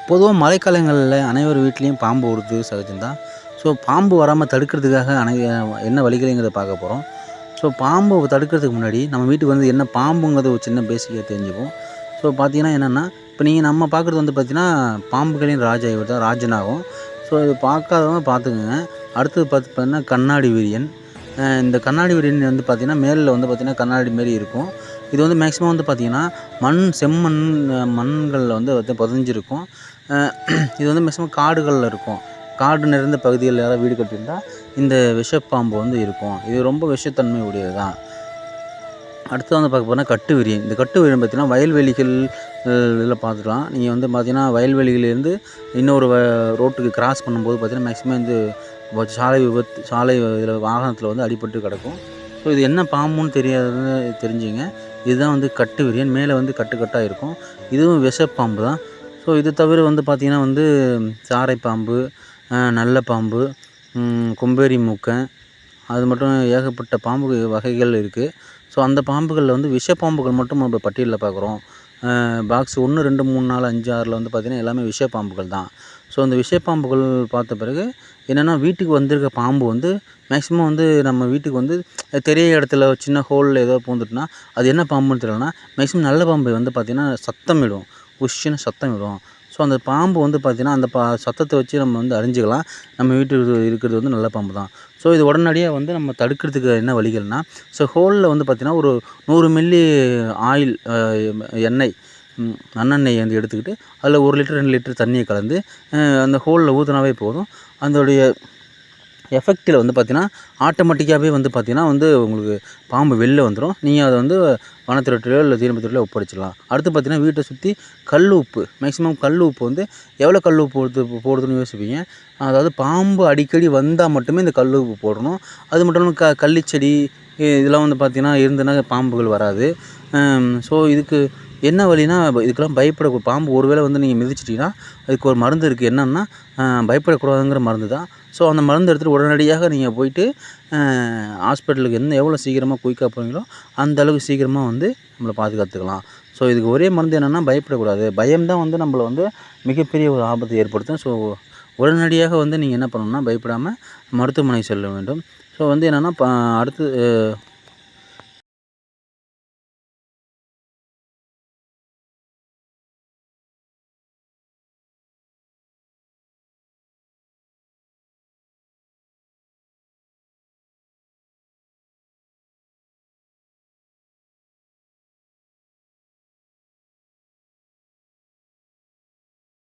பொதுவா மழைக்காலங்கள்ல அனைவர் வீட்லயும் பாம்பு வருது சகஜம்தான். ஸோ பாம்பு வராம தடுக்கிறதுக்காக என்ன வழிகள்ங்கிறத பார்க்க போறோம். ஸோ பாம்பு தடுக்கிறதுக்கு முன்னாடி நம்ம வீட்டுக்கு வந்து என்ன பாம்புங்கிறத ஒரு சின்ன பேசிக்கா தெரிஞ்சுப்போம். ஸோ பார்த்தீங்கன்னா என்னென்னா, இப்போ நம்ம பார்க்குறது வந்து பார்த்தீங்கன்னா, பாம்புகளின் ராஜா இவர் தான் ராஜனாகும். ஸோ இது பார்க்காதவங்க பார்த்துக்கங்க. அடுத்தது பார்த்தீங்கன்னா கண்ணாடி விரியன். இந்த கண்ணாடி விரியன் வந்து பார்த்தீங்கன்னா, மேல்ல வந்து பார்த்தீங்கன்னா கண்ணாடி மாரி இருக்கும். இது வந்து மேக்ஸிமம் வந்து பார்த்தீங்கன்னா, செம்மண் மண்கள்ல வந்து புதைஞ்சிருக்கும். அ இது வந்து மேக்ஸிமம் காடுகள்ல இருக்கும். காடு நிறைந்த பகுதிகள்ல யாராவது வீடு கட்டியிருந்தா, இந்த விஷப்பாம்பு வந்து இருக்கும். இது ரொம்ப விஷத்தன்மை உடையது தான். அடுத்து வந்து பார்க்க போனா கட்டு விரியன். இந்த கட்டு விரியன் பார்த்தீங்கன்னா, வயல்வெளிகள் இதில பார்த்துக்கலாம். நீங்க வந்து பார்த்தீங்கன்னா, வயல்வெளியிலேருந்து இன்னொரு ரோட்டுக்கு கிராஸ் பண்ணும்போது பார்த்தீங்கன்னா, மேக்ஸிமம் வந்து சாலை இதில வாகனத்தில வந்து அடிபட்டு கிடக்கும். ஸோ இது என்ன பாம்புன்னு தெரியாததுன்னு தெரிஞ்சுங்க. இதுதான் வந்து கட்டு விரியன். மேலே வந்து கட்டு கட்டா இருக்கும். இதுவும் விஷப்பாம்பு தான். ஸோ இது தவிர வந்து பார்த்தீங்கன்னா வந்து சாரை பாம்பு, நல்ல பாம்பு, கொம்பேரி மூக்கன், அது மட்டும் ஏகப்பட்ட பாம்பு வகைகள் இருக்குது. ஸோ அந்த பாம்புகளில் வந்து விஷப்பாம்புகள் மட்டும் நம்ம பட்டியலில் பார்க்குறோம். பாக்ஸ் 1, 2, 3, 4, 5, 6ல் வந்து பார்த்திங்கன்னா எல்லாமே விஷப்பாம்புகள் தான். ஸோ அந்த விஷப்பாம்புகள் பார்த்த பிறகு என்னென்னா, வீட்டுக்கு வந்திருக்க பாம்பு வந்து மேக்ஸிமம் வந்து நம்ம வீட்டுக்கு வந்து தெரியாத இடத்துல சின்ன ஹோலில் ஏதோ பூந்துட்டுனா அது என்ன பாம்புன்னு தெரியலனா, மேக்ஸிமம் நல்ல பாம்பு வந்து பார்த்திங்கன்னா சத்தமிடும். உஷ்ன்னு சத்தமிடும். ஸோ அந்த பாம்பு வந்து பார்த்திங்கன்னா, அந்த சத்தத்தை வச்சு நம்ம வந்து அறிஞ்சிக்கலாம். நம்ம வீட்டில் இருக்கிறது வந்து நல்ல பாம்பு தான். ஸோ இது உடனடியாக வந்து நம்ம தடுக்கிறதுக்கு என்ன வழிகள்னால், ஸோ ஹோலில் வந்து பார்த்திங்கன்னா, ஒரு 100 மில்லி ஆயில் எண்ணெய் நல்லெண்ணெய் வந்து எடுத்துக்கிட்டு, அதில் 1 லிட்டர் 2 லிட்டர் தண்ணியை கலந்து அந்த ஹோலில் ஊற்றினாவே போதும். அதோடைய எஃபெக்ட்டில் வந்து பார்த்திங்கன்னா, ஆட்டோமேட்டிக்காகவே வந்து பார்த்திங்கன்னா வந்து உங்களுக்கு பாம்பு வெளில வந்துடும். நீங்கள் அதை வந்து வனத்துறையிலையோ இல்லை தீயணைப்புத்துறையிலையோ ஒப்படைச்சிடலாம். அடுத்து பார்த்திங்கன்னா, வீட்டை சுற்றி கல் உப்பு, மேக்ஸிமம் கல் உப்பு வந்து எவ்வளோ கல் உப்பு போடுறதுன்னு யோசிப்பீங்க. அதாவது பாம்பு அடிக்கடி வந்தால் மட்டுமே இந்த கல் உப்பு போடணும். அது மட்டும் இல்லாமல் கள்ளிச்செடி இதெல்லாம் வந்து பார்த்திங்கன்னா இருந்ததுன்னா பாம்புகள் வராது. ஸோ இதுக்கு என்ன வழினா, இதுக்கெல்லாம் பாம்பு ஒரு வேளை வந்து நீங்கள் மிதிச்சிட்டிங்கன்னா, அதுக்கு ஒரு மருந்து இருக்குது. என்னென்னா, பயப்படக்கூடாதுங்கிற மருந்து தான். ஸோ அந்த மருந்து எடுத்துகிட்டு உடனடியாக நீங்கள் போயிட்டு ஹாஸ்பிட்டலுக்கு எவ்வளோ சீக்கிரமாக குயிக்காக போகிறீங்களோ அந்த அளவுக்கு சீக்கிரமாக வந்து நம்மளை பாதுகாத்துக்கலாம். ஸோ இதுக்கு ஒரே மருந்து என்னென்னா, பயப்படக்கூடாது. பயம் தான் வந்து நம்மளை வந்து மிகப்பெரிய ஒரு ஆபத்தை ஏற்படுத்தும். ஸோ உடனடியாக வந்து நீங்கள் என்ன பண்ணணும்னா, பயப்படாமல் மருத்துவமனை செல்ல வேண்டும். ஸோ வந்து என்னென்னா, அடுத்து